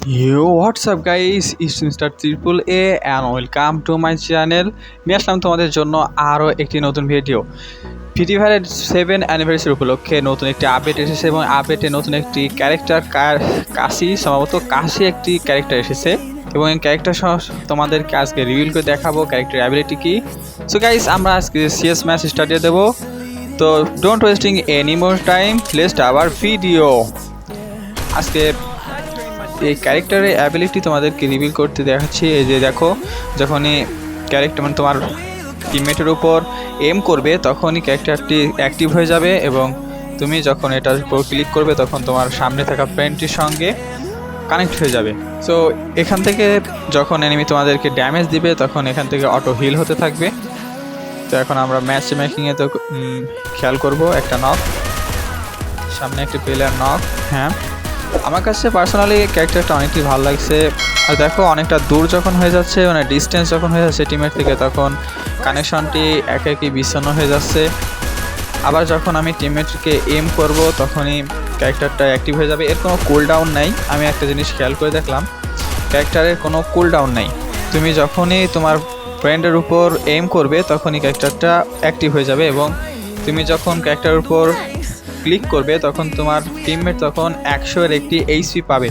Yo, what's up guys? It's Mr. Triple A and welcome to my channel. নিয়ে আসলাম তোমাদের জন্য আরও একটি নতুন ভিডিও। ফ্রি ফায়ারের 7 অ্যানিভার্সারি উপলক্ষে নতুন একটি আপডেট এসেছে এবং আপডেটে নতুন একটি ক্যারেক্টার সম্ভবত কাশি একটি ক্যারেক্টার এসেছে এবং এই ক্যারেক্টার সহ তোমাদেরকে আজকে রিভিল করে দেখাবো ক্যারেক্টার অ্যাবিলিটি কি। সো গাইস, আমরা আজকে সিএস ম্যাচ স্টার্ট দিয়ে দেবো। তো don't wasting any more time, let's start our video. আজকে এই ক্যারেক্টারের অ্যাবিলিটি তোমাদেরকে রিভিল করতে দেখাচ্ছি। এই যে দেখো, যখনই ক্যারেক্টার মানে তোমার টিমমেটের উপর এম করবে তখনই ক্যারেক্টারটি অ্যাক্টিভ হয়ে যাবে এবং তুমি যখন এটার উপর ক্লিক করবে তখন তোমার সামনে থাকা ফ্রেন্ডটির সঙ্গে কানেক্ট হয়ে যাবে। সো এখান থেকে যখন এনিমি তোমাদেরকে ড্যামেজ দিবে তখন এখান থেকে অটো হিল হতে থাকবে। তো এখন আমরা ম্যাচ মেকিংয়ে তো খেয়াল করব। একটা নক, সামনে একটি প্লেয়ার নক। হ্যাঁ, আমার কাছে পার্সোনালি ক্যারেক্টারটা অনেকটাই ভালো লাগছে। আর দেখো, অনেকটা দূর যখন হয়ে যাচ্ছে, মানে ডিস্টেন্স যখন হয়ে যাচ্ছে টিমের থেকে, তখন কানেকশনটি একে বিচ্ছিন্ন হয়ে যাচ্ছে। আবার যখন আমি টিমমেটকে এম করব তখনই ক্যারেক্টারটা অ্যাক্টিভ হয়ে যাবে। এর কোনো কুল ডাউন নাই। আমি একটা জিনিস খেয়াল করে দেখলাম, ক্যারেক্টারের কোনো কুল ডাউন নাই। তুমি যখনই তোমার ফ্রেন্ডের উপর এম করবে তখনই ক্যারেক্টারটা অ্যাক্টিভ হয়ে যাবে এবং তুমি যখন ক্যারেক্টারের উপর ক্লিক করবে তখন তোমার টিমমেট তখন 100-এর একটি এইচপি পাবে।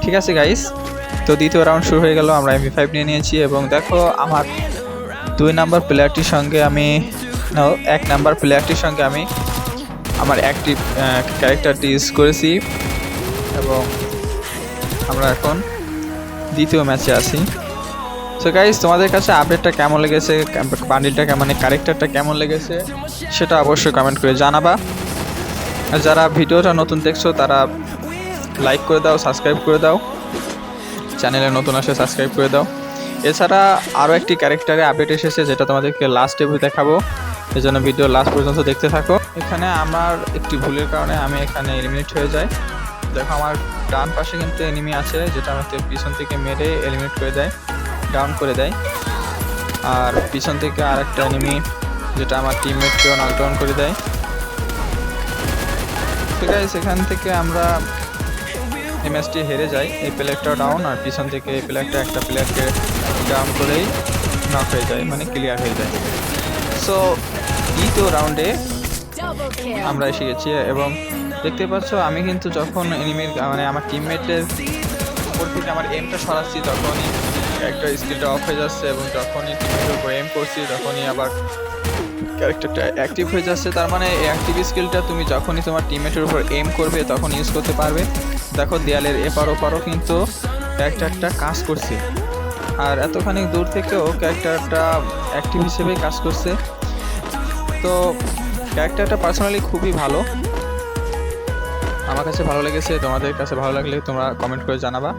ঠিক আছে গাইস, তো দ্বিতীয় রাউন্ড শুরু হয়ে গেল। আমরা এমপি5 নিয়ে নিয়েছি এবং দেখো, আমার 2 নাম্বার প্লেয়ারটির সঙ্গে আমি 1 নাম্বার প্লেয়ারটির সঙ্গে আমি আমার অ্যাক্টিভ ক্যারেক্টারটি ইউজ করেছি এবং আমরা এখন দ্বিতীয় ম্যাচে আছি। সো গাইস, তোমাদের কাছে আপডেটটা কেমন লেগেছে, বান্ডিলটা মানে ক্যারেক্টারটা কেমন লেগেছে সেটা অবশ্যই কমেন্ট করে জানাবা। আর যারা ভিডিওটা নতুন দেখছো তারা লাইক করে দাও, সাবস্ক্রাইব করে দাও, চ্যানেলে নতুন আসে সাবস্ক্রাইব করে দাও। এছাড়া আরও একটি ক্যারেক্টারে আপডেট এসেছে যেটা তোমাদেরকে লাস্ট এভি দেখাবো, এই জন্য ভিডিও লাস্ট পর্যন্ত দেখতে থাকো। এখানে আমার একটি ভুলের কারণে আমি এখানে এলিমিনেট হয়ে যাই। দেখো, আমার ডান পাশে কিন্তু এনিমি আছে যেটা আমাকে পিছন থেকে মেরে এলিমিনেট করে দেয়, ডাউন করে দেয়। আর পিছন থেকে আর একটা এনিমি যেটা আমার টিমমেটকেও নকডাউন করে দেয়। ঠিক আছে, সেখান থেকে আমরা এই ম্যাচটি হেরে যাই। এই প্লেয়ারটা ডাউন আর পিছন থেকে এই প্লেয়ারটা একটা প্লেয়ারকে ডাউন করেই নক হয়ে যায়, মানে ক্লিয়ার হয়ে যায়। সো দ্বিতীয় রাউন্ডে আমরা এসে গেছি এবং দেখতে পাচ্ছ আমি কিন্তু যখন এনিমির মানে আমার টিমমেটের উপর থেকে আমার এমটা সরাচ্ছি তখনই একটা স্কিলটা অফ হয়ে যাচ্ছে এবং যখনই টিমের উপর এম করছি তখনই আবার ক্যারেক্টারটা অ্যাক্টিভ হয়ে যাচ্ছে। তার মানে এই অ্যাক্টিভ স্কিলটা তুমি যখনই তোমার টিমমেটের উপর এম করবে তখন ইউজ করতে পারবে। দেখো, দেয়ালের এপার ওপারও কিন্তু ক্যারেক্টারটা কাজ করছে আর এতখানি দূর থেকেও ক্যারেক্টারটা অ্যাক্টিভ হিসেবেই কাজ করছে। তো ক্যারেক্টারটা পার্সোনালি খুবই ভালো, আমার কাছে ভালো লেগেছে। তোমাদের কাছে ভালো লাগলে তোমরা কমেন্ট করে জানাবা।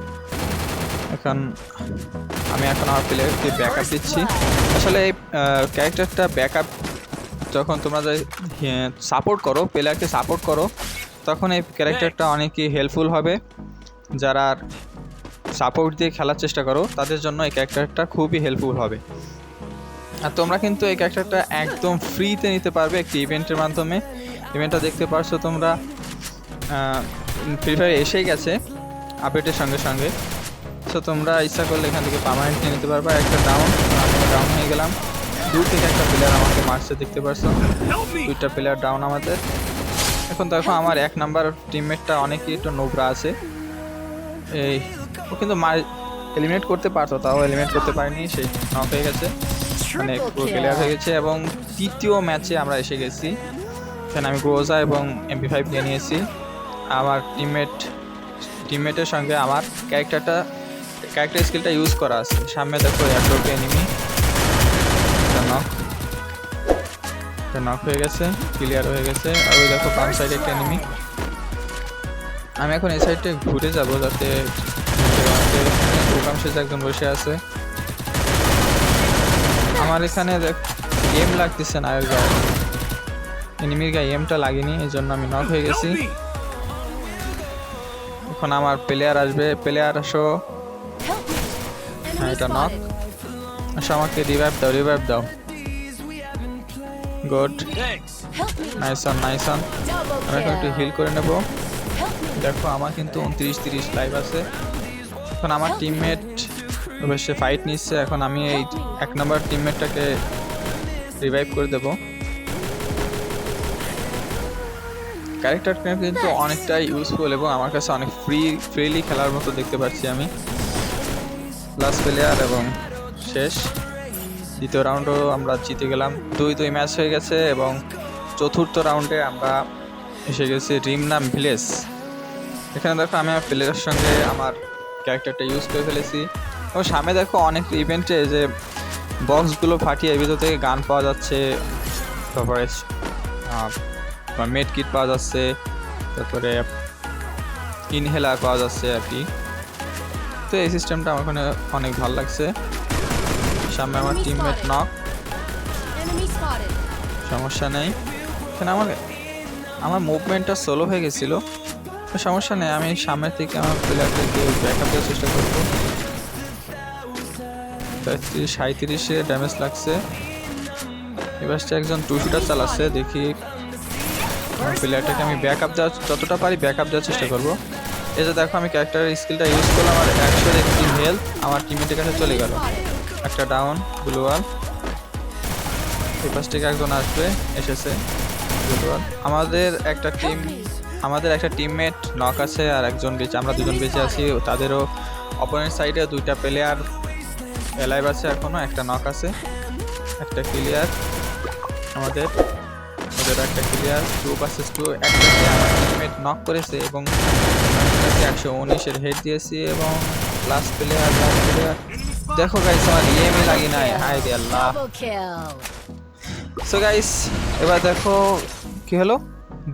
এখন আমার প্লেয়ারকে ব্যাকআপ দিচ্ছি। আসলে এই ক্যারেক্টারটা ব্যাকআপ যখন তোমরা সাপোর্ট করো, প্লেয়ারকে সাপোর্ট করো, তখন এই ক্যারেক্টারটা অনেকই হেল্পফুল হবে। যারা সাপোর্ট দিয়ে খেলার চেষ্টা করো তাদের জন্য এই ক্যারেক্টারটা খুবই হেল্পফুল হবে। আর তোমরা কিন্তু এই ক্যারেক্টারটা একদম ফ্রিতে নিতে পারবে একটি ইভেন্টের মাধ্যমে। ইভেন্টটা দেখতে পারছো তোমরা, ফ্রি ফায়ার এসেই গেছে আপডেটের সঙ্গে সঙ্গে। সো তোমরা ইচ্ছা করলে এখান থেকে পার্মানেন্ট নিয়ে নিতে পারবে। একটা ডাউন, আমি ডাউন হয়ে গেলাম। দূর থেকে একটা প্লেয়ার আমাকে মারছে, দেখতে পারছো 2টা প্লেয়ার ডাউন আমাদের। এখন দেখো, আমার 1 নাম্বার টিমমেটটা অনেকই একটু নোবরা আছে। ও কিন্তু এলিমিনেট করতে পারতো, তাও এলিমিনেট করতে পারিনি, সেই নক হয়ে গেছে, মানে পুরো ক্লিয়ার হয়ে গেছে। এবং তৃতীয় ম্যাচে আমরা এসে গেছি। এখানে আমি গ্রোজা এবং এমপি5 নিয়ে নিয়েছি। আমার টিমমেটের সঙ্গে আমার ক্যারেক্টার স্কিলটা ইউজ করা আছে। সামনে দেখো একটা এনিমি, নক হয়ে গেছে, ক্লিয়ার হয়ে গেছে। আর ওই দেখো বাম সাইডে একটা এনিমি। আমি এখন এই সাইডে ঘুরে যাব যাতে প্রোগ্রাম শেষে একজন বসে আছে। আমার এখানে গেম লাগতেছে না, এর গায়ে এনিমির গায়ে এমটা লাগেনি, এই জন্য আমি নক হয়ে গেছি। এখন আমার প্লেয়ার আসবে, প্লেয়ার আসো। হ্যাঁ, এটা নক। আসো, আমাকে রিভাইভ দাও। Good, nice on. আমরা এখন একটু হিল করে নেব। দেখো, আমার কিন্তু 29-30 লাইভ আছে। এখন আমার টিমমেট অবশ্যই ফাইট নিচ্ছে, এখন আমি এই 1 নম্বর টিমমেটটাকে রিভাইভ করে দেব। ক্যারেক্টারটা কিন্তু অনেকটাই ইউজফুল এবং আমার কাছে অনেক ফ্রিলি খেলার মতো দেখতে পাচ্ছি আমি। লাস্ট প্লেয়ার এবং শেষ। দ্বিতীয় রাউন্ডও আমরা জিতে গেলাম, 2-2 ম্যাচ হয়ে গেছে এবং চতুর্থ রাউন্ডে আমরা এসে গেছি রিমনাম ভিলেজ। এখানে দেখো আমি আমার প্লেয়ারের সঙ্গে আমার ক্যারেক্টারটা ইউজ করে ফেলেছি এবং সামনে দেখো অনেক ইভেন্টে যে বক্সগুলো ফাটিয়ে এর ভিতর থেকে গান পাওয়া যাচ্ছে, তারপরে মেড কিট পাওয়া যাচ্ছে, তারপরে ইনহেলার পাওয়া যাচ্ছে আর কি। তো এই সিস্টেমটা আমার ওখানে অনেক ভালো লাগছে। সামনে আমার টিমমেট নক, সমস্যা নেই। এখানে আমার মুভমেন্টটা স্লো হয়ে গেছিলো, সমস্যা নেই, আমি সামনের থেকে আমার প্লেয়ারটাকে ব্যাকআপ দেওয়ার চেষ্টা করবো। 37 ড্যামেজ লাগছে। এবার একজন 2 শুটার চালাচ্ছে, দেখি আমার প্লেয়ারটাকে আমি ব্যাকআপ দেওয়ার যতটা পারি ব্যাকআপ দেওয়ার চেষ্টা করবো। এই যে দেখো আমি ক্যারেক্টারের স্কিলটা ইউজ করলাম, আমার 100 হেলথ আমার টিমমেটের কাছে চলে গেল। একটা ডাউন ব্লু ওয়াল, এই পাশ থেকে একজন আসবে, এসেছে ব্লু ওয়াল। আমাদের একটা টিমমেট নক আছে আর একজন বেঁচে, আমরা দুজন বেঁচে আছি। তাদেরও অপোনেন্ট সাইডে 2টা প্লেয়ার এলাইভ আছে, এখনো একটা নক আছে, একটা ক্লিয়ার। ওদের একটা ক্লিয়ার, 2 vs 2। একটাকে আমার টিমমেট নক করেছে এবং 119 হেড দিয়েছি এবং লাস্ট প্লেয়ার। দেখো গাইস আমার ইএমই লাগি নাই, হায় রে আল্লাহ। সো গাইস এবার দেখো কি হলো,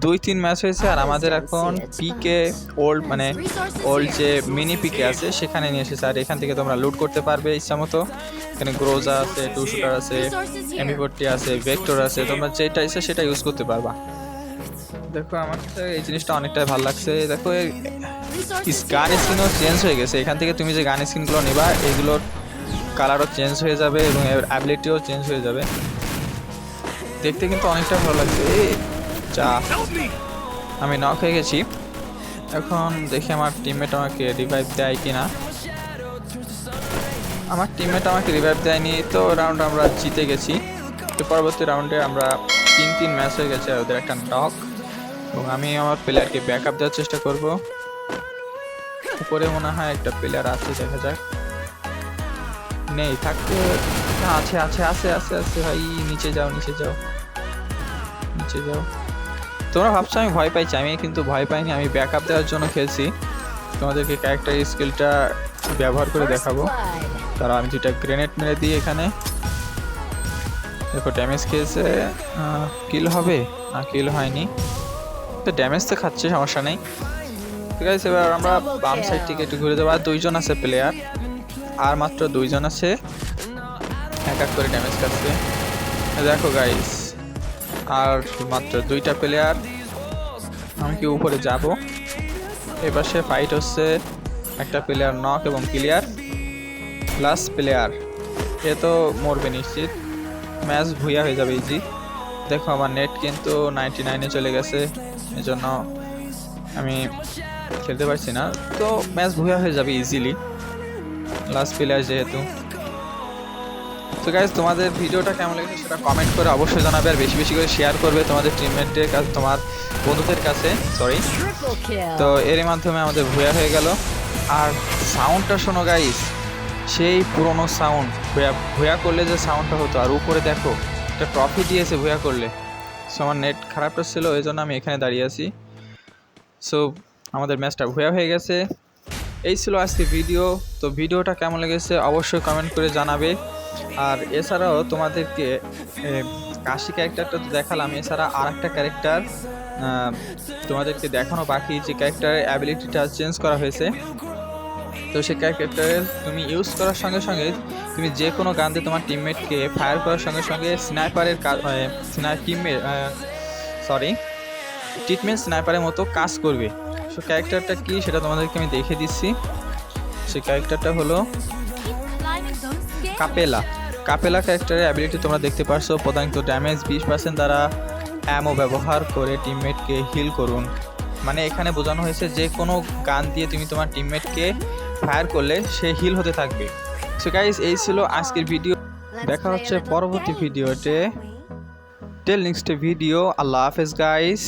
2-3 ম্যাচ হয়েছে আর আমাদের এখন পিকে ওল্ড যে মিনি পিকে আছে সেখানে নিয়ে এসেছে। আর এখান থেকে তোমরা লুট করতে পারবে ইচ্ছা মতো। এখানে গ্রোজা আছে, 2 শুটার আছে, MP40 আছে, ভেক্টর আছে, তোমরা যেটা ইচ্ছা সেটা ইউজ করতে পারবা। দেখো আমার এই জিনিসটা অনেকটাই ভালো লাগছে। দেখো গান স্কিনও চেঞ্জ হয়ে গেছে, এখান থেকে তুমি যে গান স্কিনগুলো নেবা এগুলোর কালারও চেঞ্জ হয়ে যাবে এবং এর অ্যাবিলিটিও চেঞ্জ হয়ে যাবে, দেখতে কিন্তু অনেকটা ভালো লাগছে। যা আমি নক হয়ে গেছি, এখন দেখি আমার টিমমেট আমাকে রিভাইভ দেয় কিনা। আমার টিমমেট আমাকে রিভাইভ দেয়নি, তো রাউন্ড আমরা জিতে গেছি। তো পরবর্তী রাউন্ডে আমরা 3 ম্যাচ হয়ে গেছে, ওদের একটা নক এবং আমি আমার প্লেয়ারকে ব্যাকআপ দেওয়ার চেষ্টা করব। উপরে মনে হয় একটা প্লেয়ার আছে, দেখা যাক। নেই, থাকতে আছে আছে আছে আছে আছে ভাই, নিচে যাও নিচে যাও নিচে যাও। তোমরা ভাবছো আমি ভয় পাইছি, আমি কিন্তু ভয় পাইনি, আমি ব্যাকআপ দেওয়ার জন্য খেলছি। তোমাদেরকে ক্যারেক্টার স্কিলটা ব্যবহার করে দেখাবো। তারা আমি 2টা গ্রেনেড মেরে দিই এখানে। দেখো ড্যামেজ খেয়েছে, কিল হবে না, কিল হয়নি, তো ড্যামেজ তো খাচ্ছে, সমস্যা নেই। ঠিক আছে, এবার আমরা বাম সাইড থেকে একটু ঘুরে যাবো। আর 2 জন আছে প্লেয়ার, আর মাত্র 2 জন আছে, এক করে ড্যামেজ খাচ্ছে। দেখো গাইস আর মাত্র 2টা প্লেয়ার, আমি কি উপরে যাব। এবার সে ফাইট হচ্ছে, একটা প্লেয়ার নক এবং ক্লিয়ার। লাস্ট প্লেয়ার, এ তো মরবে নিশ্চিত, ম্যাচ ভুইয়া হয়ে যাবে ইজি। দেখো আমার নেট কিন্তু 99-এ চলে গেছে, এজন্য আমি খেলতে পারছি না, তো ম্যাচ ভুইয়া হয়ে যাবে ইজিলি, লাস্ট প্লেয়ার যেহেতু। তো গাইস তোমাদের ভিডিওটা কেমন লেগেছে সেটা কমেন্ট করে অবশ্যই জানাবে, আর বেশি বেশি করে শেয়ার করবে তোমাদের টিমমেটদের কাছে, তোমার বন্ধুদের কাছে। তো এর মাধ্যমে আমাদের ভুয়া হয়ে গেল। আর সাউন্ডটা শোনো গাইস, সেই পুরনো সাউন্ড, ভুয়া করলে যে সাউন্ডটা হতো। আর উপরে দেখো একটা ট্রফি দিয়েছে ভুয়া করলে। সো আমার নেট খারাপটা ছিল, এই জন্য আমি এখানে দাঁড়িয়ে আছি। সো আমাদের ম্যাচটা ভুয়া হয়ে গেছে। এই ছিল আজকে ভিডিও। তো ভিডিওটা কেমন লেগেছে অবশ্যই কমেন্ট করে জানাবে। আর এছাড়াও তোমাদেরকে কাশি ক্যারেক্টারটা তো দেখালাম, এছাড়া আর একটা ক্যারেক্টার তোমাদেরকে দেখানো বাকি, যে ক্যারেক্টারের অ্যাবিলিটিটা চেঞ্জ করা হয়েছে। তো সেই ক্যারেক্টারের তুমি ইউজ করার সঙ্গে সঙ্গে তুমি যে কোনো গান দিয়ে তোমার টিমমেটকে ফায়ার করার সঙ্গে সঙ্গে স্নাইপারের ট্রিটমেন্ট স্নাইপারের মতো কাজ করবে। সো ক্যারেক্টারটা কি সেটা তোমাদেরকে আমি দেখে দিচ্ছি। সেই ক্যারেক্টারটা হলো কাপেলা ক্যারেক্টারের অ্যাবিলিটি তোমরা দেখতে পারছো। প্রধানত ড্যামেজ 20% দ্বারা অ্যামো ব্যবহার করে টিমমেটকে হিল করুন। মানে এখানে বোঝানো হয়েছে যে কোনো গান দিয়ে তুমি তোমার টিমমেটকে ফায়ার করলে সে হিল হতে থাকবে। সো গাইস এই ছিল আজকের ভিডিও, দেখা হচ্ছে পরবর্তী ভিডিওতে। টিল নেক্সট ভিডিও, আল্লাহ হাফেজ গাইস।